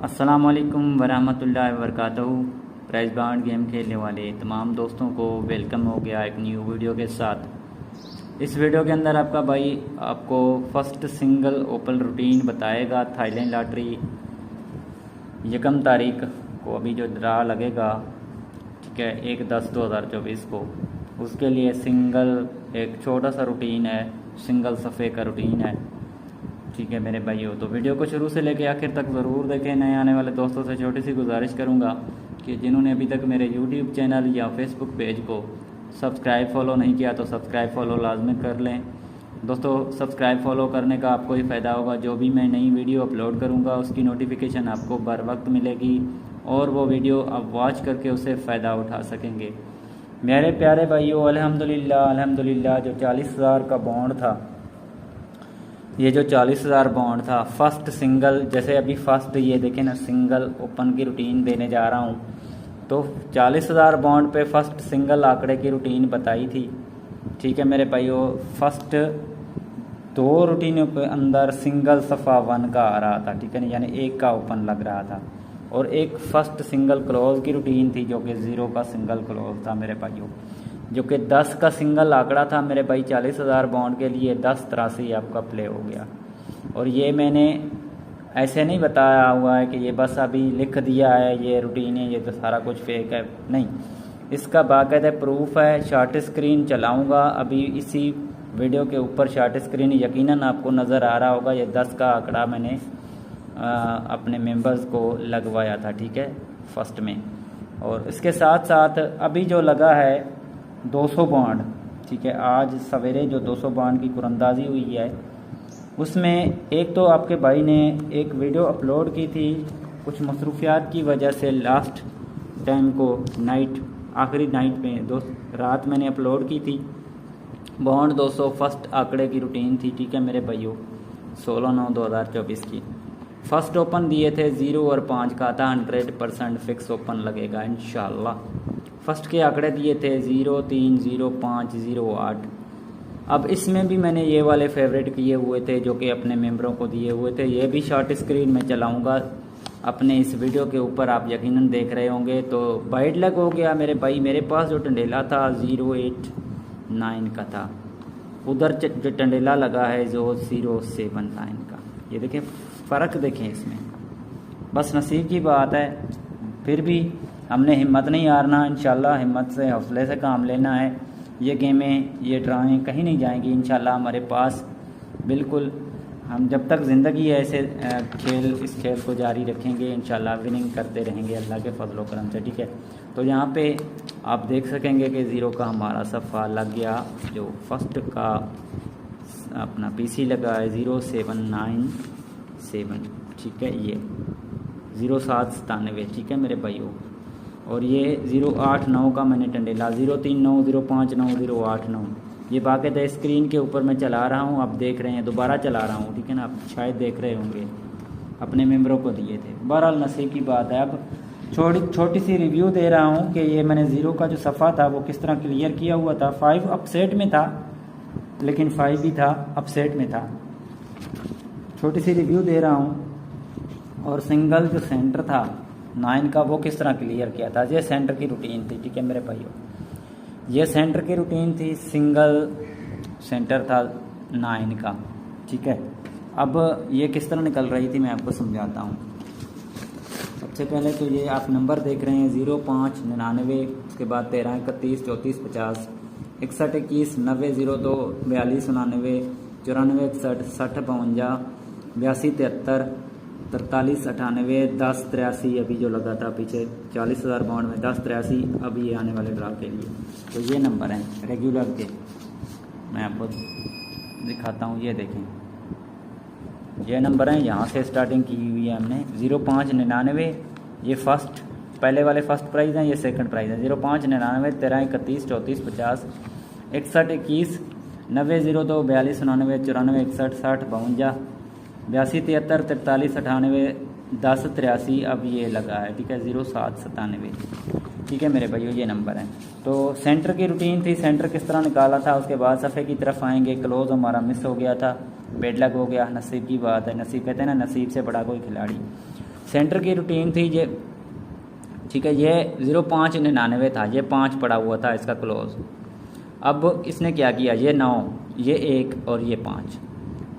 अस्सलाम वालेकुम वरहमतुल्लाहि वबरकातुहू। प्राइस बाउंड गेम खेलने वाले तमाम दोस्तों को वेलकम हो गया एक न्यू वीडियो के साथ। इस वीडियो के अंदर आपका भाई आपको फर्स्ट सिंगल ओपन रूटीन बताएगा। थाईलैंड लॉटरी 1 तारीख को अभी जो ड्रा लगेगा, ठीक है, 1/10/2024 को, उसके लिए सिंगल एक छोटा सा रूटीन है, सिंगल सफ़े का रूटीन है। ठीक है मेरे भाइयों, तो वीडियो को शुरू से लेकर आखिर तक ज़रूर देखें। नए आने वाले दोस्तों से छोटी सी गुजारिश करूंगा कि जिन्होंने अभी तक मेरे यूट्यूब चैनल या फेसबुक पेज को सब्सक्राइब फॉलो नहीं किया तो सब्सक्राइब फॉलो लाजमी कर लें। दोस्तों, सब्सक्राइब फॉलो करने का आपको ही फ़ायदा होगा। जो भी मैं नई वीडियो अपलोड करूँगा उसकी नोटिफिकेशन आपको बर वक्त मिलेगी और वो वीडियो आप वॉच करके उससे फ़ायदा उठा सकेंगे। मेरे प्यारे भाइयों, अल्हम्दुलिल्लाह जो 40,000 का बॉन्ड था, ये जो 40,000 बॉन्ड था, फर्स्ट सिंगल, जैसे अभी फर्स्ट ये देखें ना, सिंगल ओपन की रूटीन देने जा रहा हूँ, तो 40,000 बॉन्ड पे फर्स्ट सिंगल आंकड़े की रूटीन बताई थी। ठीक है मेरे भाइयों, फर्स्ट 2 रूटीनों के अंदर सिंगल सफ़ा 1 का आ रहा था, ठीक है ना, यानी 1 का ओपन लग रहा था, और एक फर्स्ट सिंगल क्लोज की रूटीन थी जो कि 0 का सिंगल क्लोज था मेरे भाइयों, जो कि 10 का सिंगल आंकड़ा था मेरे भाई। 40,000 बॉन्ड के लिए 1083 आपका प्ले हो गया। और ये मैंने ऐसे नहीं बताया हुआ है कि ये बस अभी लिख दिया है ये रूटीन है, ये तो सारा कुछ फेक है, नहीं, इसका बाकायदा प्रूफ है। शॉर्ट स्क्रीन चलाऊंगा अभी इसी वीडियो के ऊपर, शॉर्ट स्क्रीन यकीनन आपको नज़र आ रहा होगा। ये 10 का आंकड़ा मैंने अपने मेंबर्स को लगवाया था, ठीक है, फर्स्ट में। और इसके साथ साथ अभी जो लगा है 200 बॉन्ड, ठीक है, आज सवेरे जो 200 बॉन्ड की कुरंदाजी हुई है, उसमें एक तो आपके भाई ने एक वीडियो अपलोड की थी, कुछ मसरूफियात की वजह से लास्ट टाइम को नाइट, आखिरी नाइट में रात मैंने अपलोड की थी। बॉन्ड 200 फर्स्ट आंकड़े की रूटीन थी, ठीक है मेरे भाइयों, 16/9/2024 की। फर्स्ट ओपन दिए थे 0 और 5 का था, 100% फिक्स ओपन लगेगा इंशाल्लाह। फर्स्ट के आंकड़े दिए थे 0, 3, 0, 5, 0, 8। अब इसमें भी मैंने ये वाले फेवरेट किए हुए थे जो कि अपने मेंबरों को दिए हुए थे। ये भी शॉर्ट स्क्रीन में चलाऊंगा अपने इस वीडियो के ऊपर, आप यकीनन देख रहे होंगे। तो वाइड लेग हो गया मेरे भाई, मेरे पास जो टंडेला था 089 का था, उधर जो टंडेला लगा है जो 079 का। ये देखें फ़र्क, देखें इसमें, बस नसीब की बात है। फिर भी हमने हिम्मत नहीं हारना, इंशाल्लाह हिम्मत से, हौसले से काम लेना है। ये गेमें, ये ड्राइंग कहीं नहीं जाएंगी इंशाल्लाह हमारे पास, बिल्कुल। हम जब तक ज़िंदगी है ऐसे इस खेल को जारी रखेंगे, इंशाल्लाह विनिंग करते रहेंगे अल्लाह के फजल करम से, ठीक है। तो यहाँ पे आप देख सकेंगे कि 0 का हमारा सफ़ा लग गया, जो फर्स्ट का अपना पीसी लगा है 0797, ठीक है, ये 0797, ठीक है मेरे भाइयों। और ये 089 का मैंने टंडेला 039, 059, 089, ये बाकायदा स्क्रीन के ऊपर मैं चला रहा हूँ, आप देख रहे हैं, दोबारा चला रहा हूँ, ठीक है ना, आप शायद देख रहे होंगे, अपने मेंबरों को दिए थे। बहरहाल नसीब की बात है। अब छोटी सी रिव्यू दे रहा हूँ कि ये मैंने 0 का जो सफ़ा था वो किस तरह क्लियर किया हुआ था। 5 अपसेट में था, लेकिन 5 भी था अपसेट में था। छोटी सी रिव्यू दे रहा हूँ। और सिंगल जो सेंटर था 9 का, वो किस तरह क्लियर किया था। ये सेंटर की रूटीन थी, ठीक है मेरे भाइयों, ये सेंटर की रूटीन थी, सिंगल सेंटर था 9 का, ठीक है। अब ये किस तरह निकल रही थी मैं आपको समझाता हूँ। सबसे पहले तो ये आप नंबर देख रहे हैं 0599, उसके बाद 13 31 34 50 61 21 90 02 42 99 94 61 60 52 82 73 43 98 10 83, अभी जो लगा था पीछे 40,000 बॉन्ड में 10 83, अभी ये आने वाले ड्रा के लिए। तो ये नंबर हैं रेगुलर के, मैं आपको दिखाता हूँ, ये देखें, ये नंबर हैं, यहाँ से स्टार्टिंग की हुई है हमने। 0599 ये फर्स्ट, पहले वाले फर्स्ट प्राइज़ हैं, ये सेकंड प्राइज़ है। 0599 13 31 34 50 61 21 90 02 42 99 94 61 60 52 82 73 43 98 10 83, अब ये लगा है, ठीक है, 0797, ठीक है मेरे भाइयों, ये नंबर है। तो सेंटर की रूटीन थी, सेंटर किस तरह निकाला था, उसके बाद सफ़े की तरफ आएंगे। क्लोज हमारा मिस हो गया था, बेड लग हो गया, नसीब की बात है, नसीब कहते हैं ना, नसीब से बड़ा कोई खिलाड़ी। सेंटर की रूटीन थी ये, ठीक है। ये 0.599 था, ये 5 पड़ा हुआ था इसका क्लोज। अब इसने क्या किया, ये 9, ये 1 और ये 5,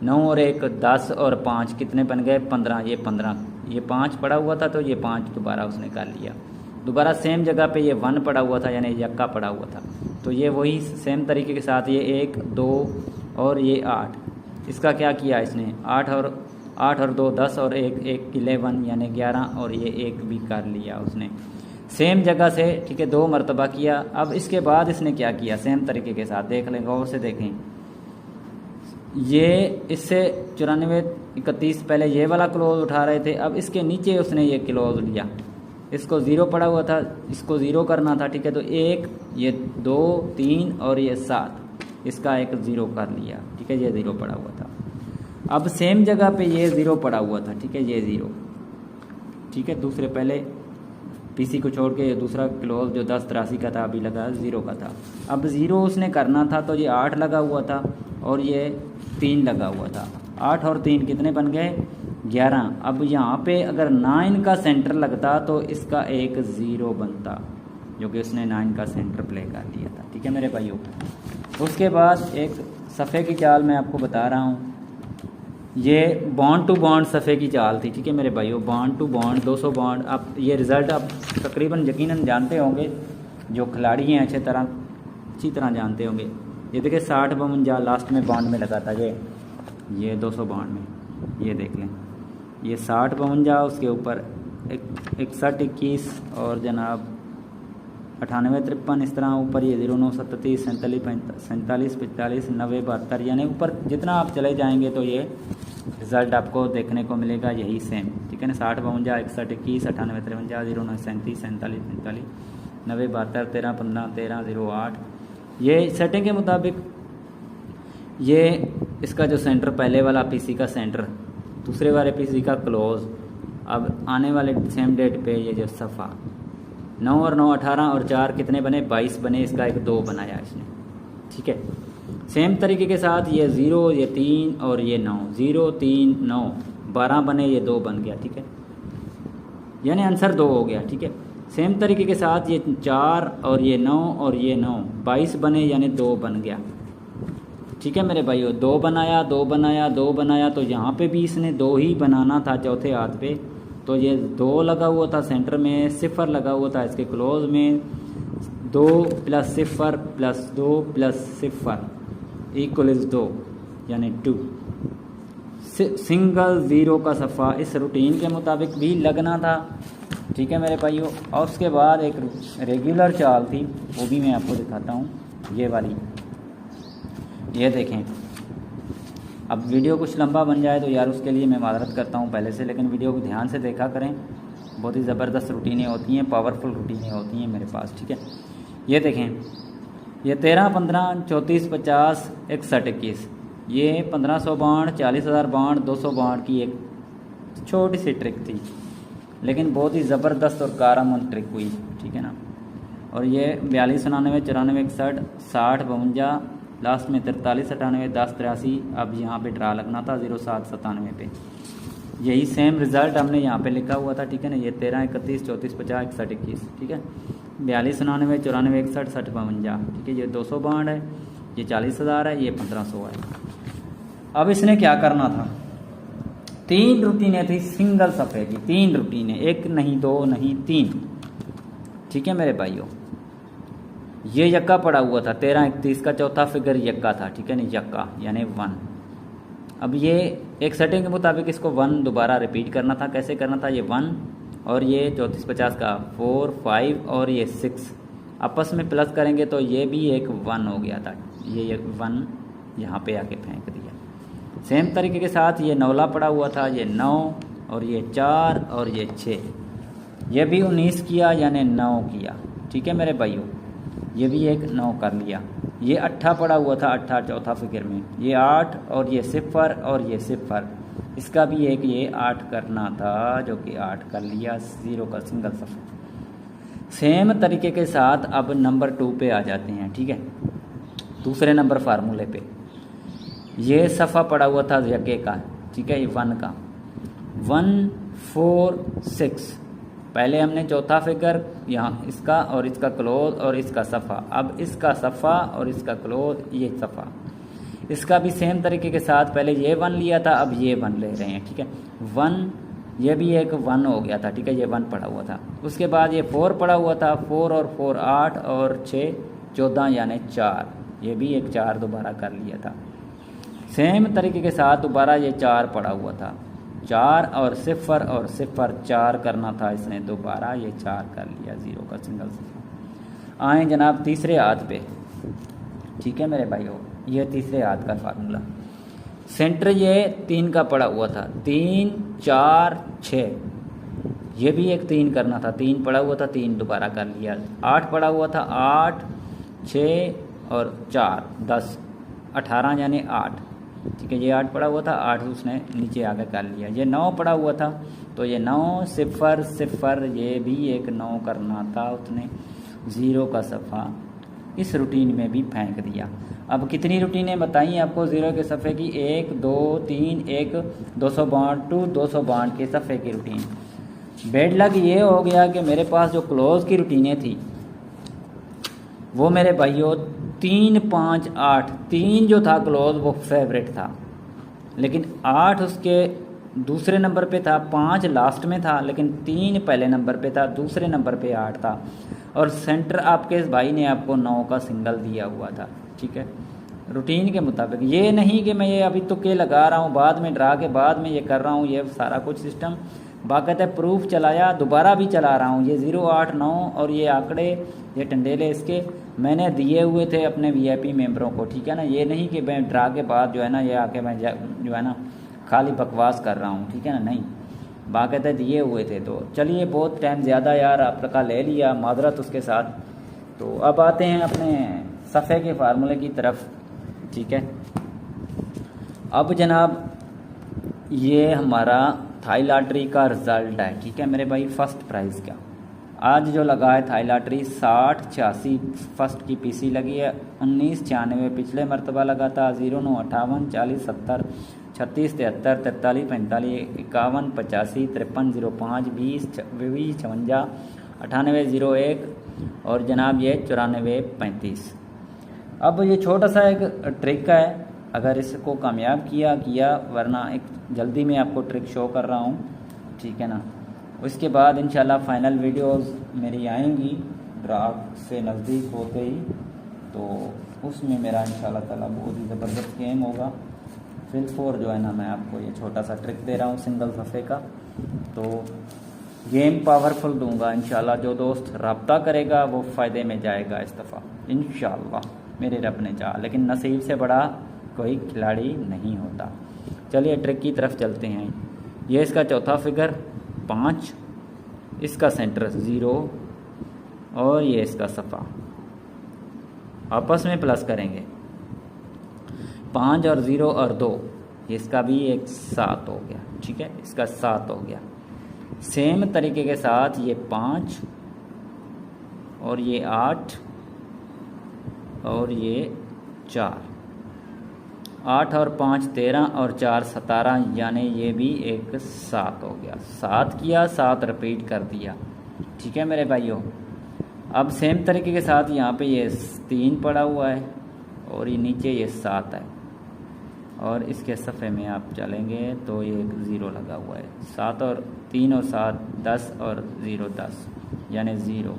9 और 1 10 और 5 कितने बन गए 15, ये 15, ये 5 पड़ा हुआ था तो ये 5 दोबारा उसने कर लिया। दोबारा सेम जगह पे ये 1 पड़ा हुआ था यानी यक्का पड़ा हुआ था, तो ये वही सेम तरीके के साथ ये 1 2 और ये 8, इसका क्या किया इसने 8 और 2 10 और 1 11 यानी 11 और ये 1 भी कर लिया उसने सेम जगह से, ठीक है। 2 मरतबा किया। अब इसके बाद इसने क्या किया सेम तरीके के साथ, देख लें गौर से देखें। ये इससे 94 31 पहले ये वाला क्लोज उठा रहे थे, अब इसके नीचे उसने ये क्लोज लिया, इसको 0 पड़ा हुआ था, इसको 0 करना था, ठीक है। तो 1 ये 2 3 और ये 7, इसका एक 0 कर लिया, ठीक है। ये 0 पड़ा हुआ था। अब सेम जगह पे ये 0 पड़ा हुआ था, ठीक है, ये 0, ठीक है। दूसरे पहले पीसी को छोड़ के ये दूसरा क्लोज जो 1083 का था अभी लगा 0 का था। अब 0 उसने करना था तो ये 8 लगा हुआ था और ये 3 लगा हुआ था, 8 और 3 कितने बन गए 11। अब यहाँ पे अगर 9 का सेंटर लगता तो इसका एक 0 बनता, जो कि उसने 9 का सेंटर प्ले कर लिया था, ठीक है मेरे भाइयों। उसके बाद एक सफ़े की चाल मैं आपको बता रहा हूँ, ये बॉन्ड टू बॉन्ड सफ़े की चाल थी, ठीक है मेरे भाइयों। बॉन्ड टू बॉन्ड 200 बॉन्ड, आप ये रिज़ल्ट आप तकरीबन यकीनन जानते होंगे, जो खिलाड़ी हैं अच्छी तरह जानते होंगे। ये देखिए 60 52 लास्ट में बॉन्ड में लगा था, ये 200 बॉन्ड में, ये देख लें, ये 60 52 उसके ऊपर 61 21 और जनाब 98 53 इस तरह ऊपर ये 09 37 47 45 90 72, यानी ऊपर जितना आप चले जाएंगे तो ये रिज़ल्ट आपको देखने को मिलेगा यही सेम, ठीक है ना। 60 52 61 21 98 53 09 37 47 45 90 72 13 15 13 08, ये सेटिंग के मुताबिक ये इसका जो सेंटर पहले वाला पीसी का सेंटर, दूसरे वाले पीसी का क्लोज। अब आने वाले सेम डेट पे ये जो सफ़ा 9 और 9 18 और 4 कितने बने 22 बने, इसका एक 2 बनाया इसने, ठीक है। सेम तरीके के साथ ये 0 ये 3 और ये 9, 0 3 9 12 बने, ये 2 बन गया, ठीक है, यानी आंसर 2 हो गया, ठीक है। सेम तरीके के साथ ये 4 और ये 9 और ये 9 22 बने यानी 2 बन गया, ठीक है मेरे भाइयों। 2 बनाया 2 बनाया 2 बनाया, तो यहाँ पे भी इसने 2 ही बनाना था चौथे हाथ पे, तो ये 2 लगा हुआ था सेंटर में, 0 लगा हुआ था इसके क्लोज में, 2 + 0 + 2 + 0 = 2 यानी 2। सिंगल 0 का सफ़ा इस रूटीन के मुताबिक भी लगना था, ठीक है मेरे भाइयों। और उसके बाद एक रेगुलर चाल थी, वो भी मैं आपको दिखाता हूँ, ये वाली, ये देखें। अब वीडियो कुछ लंबा बन जाए तो यार उसके लिए मैं माजरत करता हूँ पहले से, लेकिन वीडियो को ध्यान से देखा करें, बहुत ही ज़बरदस्त रूटीनें होती हैं, पावरफुल रूटीनें होती हैं मेरे पास, ठीक है। ये देखें, ये 13 15 34 50 61 21, ये 1500 बॉन्ड 40,000 बॉन्ड 200 बॉन्ड की एक छोटी सी ट्रिक थी, लेकिन बहुत ही ज़बरदस्त और कारआमद ट्रिक हुई, ठीक है ना। और ये 42 99 94 61 60 52 लास्ट में 43 98 10 83, अब यहाँ पे ड्रा लगना था 07 97 पे, यही सेम रिज़ल्ट हमने यहाँ पे लिखा हुआ था, ठीक है ना। ये 13 31 34 50 61 21, ठीक है। 42 99 94 61 60 52, ठीक है। ये 200 बॉन्ड है, ये 40,000 है, ये 1500 है। अब इसने क्या करना था, 3 रूटीनें थी सिंगल सफ़े की, 3 रूटीनें, 1 नहीं 2 नहीं 3, ठीक है मेरे भाइयों। ये यक्का पड़ा हुआ था, 13 31 का चौथा फिगर यक्का था, ठीक है ना, यक्का यानी 1। अब ये एक सेटिंग के मुताबिक इसको 1 दोबारा रिपीट करना था, कैसे करना था, ये 1 और ये 34 50 का 4 5 और ये 6 आपस में प्लस करेंगे तो ये भी एक 1 हो गया था, ये 1 यहाँ पे आके फेंक दिया। सेम तरीके के साथ ये 9 पड़ा हुआ था, ये 9 और ये 4 और ये 6, ये भी 19 किया यानी 9 किया, ठीक है मेरे भाइयों। ये भी एक 9 कर लिया। ये 8 पड़ा हुआ था, 8 चौथा फिगर में, ये 8 और ये 0 और ये 0, इसका भी एक ये 8 करना था, जो कि 8 कर लिया, 0 का सिंगल सफ़ा। सेम तरीके के साथ अब नंबर 2 पे आ जाते हैं, ठीक है, दूसरे नंबर फार्मूले पे। ये सफ़ा पड़ा हुआ था यके का, ठीक है, ये 1 का, 1 4 6। पहले हमने चौथा फिगर यहाँ इसका और इसका क्लोज और इसका सफ़ा, अब इसका सफ़ा और इसका क्लोज, ये सफ़ा। इसका भी सेम तरीके के साथ पहले ये 1 लिया था, अब ये 1 ले रहे हैं, ठीक है। 1, ये भी एक 1 हो गया था, ठीक है, ये 1 पड़ा हुआ था। उसके बाद ये 4 पड़ा हुआ था, 4 और 4 8 और 6 14 यानी 4, ये भी एक 4 दोबारा कर लिया था। सेम तरीके के साथ दोबारा ये 4 पड़ा हुआ था, 4 और 0 और 0 4 करना था इसने, दोबारा ये 4 कर लिया, 0 का सिंगल सफ़ा। आए जनाब तीसरे हाथ पे, ठीक है मेरे भाइयों, ये तीसरे हाथ का फार्मूला। सेंटर ये 3 का पड़ा हुआ था, 3 4 6, ये भी एक 3 करना था, 3 पड़ा हुआ था, 3 दोबारा कर लिया। 8 पड़ा हुआ था, 8 6 और 4 10 18 यानी 8, ठीक है, ये 8 पड़ा हुआ था, 8 उसने नीचे आकर कर लिया। ये 9 पड़ा हुआ था, तो ये 9 0 0, ये भी एक 9 करना था उसने, 0 का सफ़ा इस रूटीन में भी फेंक दिया। अब कितनी रूटीनें बताई आपको 0 के सफ़े की, 1 2 3, एक 262 के सफ़े की रूटीन। बेड लक ये हो गया कि मेरे पास जो क्लोज़ की रूटीनें थी वो मेरे भाइयों 3 5 8, 3 जो था क्लोज़ वो फेवरेट था, लेकिन 8 उसके दूसरे नंबर पे था, 5 लास्ट में था, लेकिन 3 पहले नंबर पे था, दूसरे नंबर पे 8 था, और सेंटर आपके इस भाई ने आपको 9 का सिंगल दिया हुआ था, ठीक है, रूटीन के मुताबिक। ये नहीं कि मैं ये अभी तुक्के लगा रहा हूँ, बाद में ड्रा के बाद में ये कर रहा हूँ, ये सारा कुछ सिस्टम बाकायदा प्रूफ चलाया, दोबारा भी चला रहा हूँ। ये 0 8 9 और ये आंकड़े, ये टंडेले इसके मैंने दिए हुए थे अपने VIP मेंबरों को, ठीक है ना। ये नहीं कि मैं ड्रा के बाद जो है ना ये आके मैं जो है ना खाली बकवास कर रहा हूँ, ठीक है ना, नहीं, बाकायदा दिए हुए थे। तो चलिए, बहुत टाइम ज़्यादा यार आपका ले लिया, माजरत उसके साथ। तो अब आते हैं अपने सफ़े के फार्मूले की तरफ, ठीक है। अब जनाब ये हमारा थाई लॉटरी का रिज़ल्ट है, ठीक है मेरे भाई। फर्स्ट प्राइज़ का आज जो लगा है थाई लॉटरी 60 86 फर्स्ट की PC लगी है, 19 96 पिछले मरतबा लगा था, 09 58 40 70 36 73 43 45 51 85 53 05 20 20 56 98 01 और जनाब ये 94 35। अब ये छोटा सा एक ट्रिक है, अगर इसको कामयाब किया, वरना एक जल्दी में आपको ट्रिक शो कर रहा हूँ, ठीक है ना। उसके बाद इंशाल्लाह फाइनल वीडियोस मेरी आएंगी ड्रा से नज़दीक होते ही, तो उसमें मेरा इंशाल्लाह ताला बहुत ही ज़बरदस्त गेम होगा। फिल 4 जो है ना, मैं आपको ये छोटा सा ट्रिक दे रहा हूँ सिंगल सफ़े का, तो गेम पावरफुल दूंगा इंशाल्लाह। जो दोस्त रब्ता करेगा वो फ़ायदे में जाएगा इस दफ़ा इंशाल्लाह, मेरे रब ने चाहा। लेकिन नसीब से बड़ा कोई खिलाड़ी नहीं होता। चलिए ट्रिक की तरफ चलते हैं। ये इसका चौथा फिगर 5, इसका सेंटर 0 और ये इसका सफ़ा आपस में प्लस करेंगे, 5 और 0 और 2, इसका भी एक 7 हो गया, ठीक है, इसका 7 हो गया। सेम तरीके के साथ ये 5 और ये 8 और ये 4, 8 और 5 13 और 4 17, यानी ये भी एक 7 हो गया। 7 किया, 7 रिपीट कर दिया, ठीक है मेरे भाइयों। अब सेम तरीके के साथ यहाँ पे ये 3 पड़ा हुआ है और ये नीचे ये 7 है, और इसके सफ़े में आप चलेंगे तो ये एक 0 लगा हुआ है। 7 और 3 और 7 10 और 0 10 यानी 0।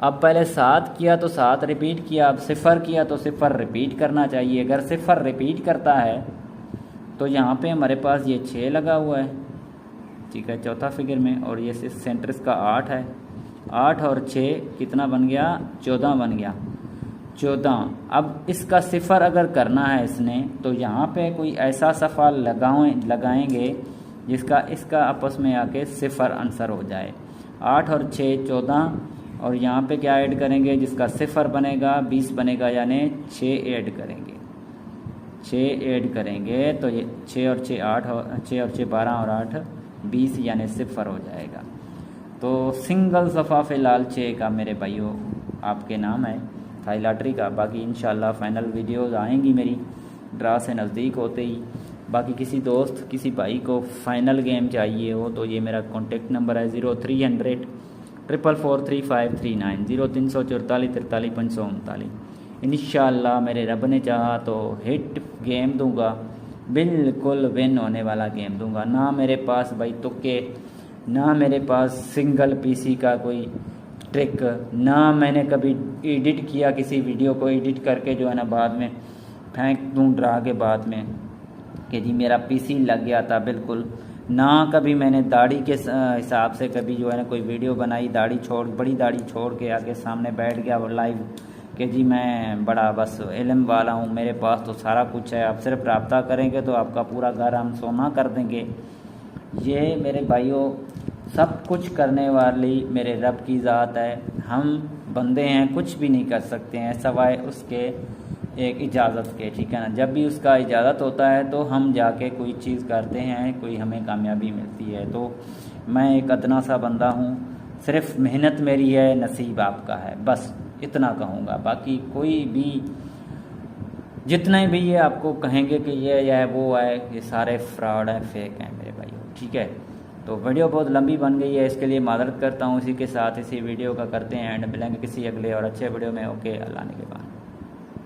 अब पहले 7 किया तो 7 रिपीट किया, अब 0 किया तो 0 रिपीट करना चाहिए। अगर 0 रिपीट करता है तो यहाँ पे हमारे पास ये 6 लगा हुआ है, ठीक है, चौथा फिगर में, और ये सेंटर इसका 8 है। 8 और 6 कितना बन गया? 14 बन गया, 14। अब इसका 0 अगर करना है इसने, तो यहाँ पे कोई ऐसा सफ़ा लगाएंगे जिसका इसका आपस में आके 0 आंसर हो जाए। 8 और 6 14, और यहाँ पे क्या ऐड करेंगे जिसका 0 बनेगा 20 बनेगा, यानी 6 ऐड करेंगे। 6 ऐड करेंगे तो ये 6 और 6 8, 6 और 6 12 और 8 20, यानी 0 हो जाएगा। तो सिंगल सफ़ा फ़िलहाल 6 का मेरे भाइयों आपके नाम है थाई लॉटरी का। बाकी इंशाल्लाह फाइनल वीडियोज़ आएंगी मेरी ड्रा से नज़दीक होते ही। बाकी किसी दोस्त किसी भाई को फाइनल गेम चाहिए हो तो ये मेरा कॉन्टेक्ट नंबर है 0300 4443539 0344 43 इंशाअल्लाह मेरे रब ने चाहा तो हिट गेम दूंगा, बिल्कुल विन होने वाला गेम दूंगा। ना मेरे पास भाई तुक्के, ना मेरे पास सिंगल पीसी का कोई ट्रिक, ना मैंने कभी एडिट किया किसी वीडियो को एडिट करके जो है ना बाद में फेंक दूँ डरा के बाद में कि जी मेरा पीसी लग गया था, बिल्कुल ना। कभी मैंने दाढ़ी के हिसाब से कभी जो है ना कोई वीडियो बनाई, दाढ़ी छोड़ बड़ी दाढ़ी छोड़ के आगे सामने बैठ गया वो लाइव कि जी मैं बड़ा बस इल्म वाला हूँ, मेरे पास तो सारा कुछ है, आप सिर्फ रब्ता करेंगे तो आपका पूरा घर हम सोना कर देंगे। ये मेरे भाइयों सब कुछ करने वाली मेरे रब की ज़ात है। हम बंदे हैं, कुछ भी नहीं कर सकते हैं सवाए उसके एक इजाज़त के, ठीक है ना। जब भी उसका इजाज़त होता है तो हम जाके कोई चीज़ करते हैं, कोई हमें कामयाबी मिलती है। तो मैं एक अदना सा बंदा हूँ, सिर्फ मेहनत मेरी है, नसीब आपका है, बस इतना कहूँगा। बाकी कोई भी जितने भी ये आपको कहेंगे कि ये है वो है, ये सारे फ्रॉड है, फेक हैं मेरे भाई, ठीक है। तो वीडियो बहुत लंबी बन गई है, इसके लिए माजरत करता हूँ। इसी के साथ इसी वीडियो का करते हैं एंड मिलेंगे किसी अगले और अच्छे वीडियो में। ओके, अल्लाह ने के बाद।